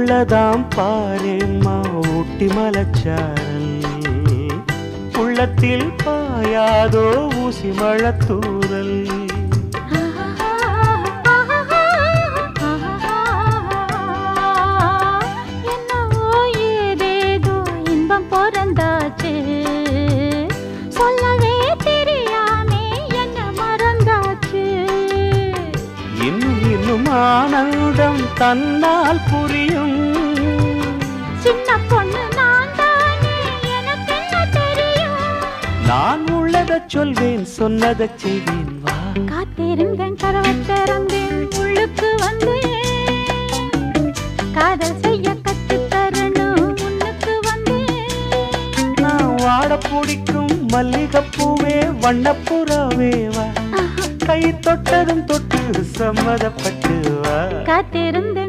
உள்ளதாம் பாரேம்மா ஊட்டி மலச்சாரல் உள்ளத்தில் பாயாதோ ஊசி மழத்தூரல் ஆனந்தம் தன்னால் புரியும் சின்ன பொண்ணு நான் தானே எனக்கு என்ன தெரியும் நான் உள்ளதை சொல்வேன் சொன்னதை செய்வேன் வா காத்திருந்தேன் கதவை திறந்தேன் உள்ளுக்கு வந்தேன் காதல் செய்ய கற்றுத் தரணும் உன்னுக்கு வந்தேன் நான் வாட பிடிக்கும் மல்லிகைப்பூவே வண்ணப்புறாவே வா கை தொட்டதும் தொட்டு சம்மதப்பட்டு வா காத்திருந்தேன்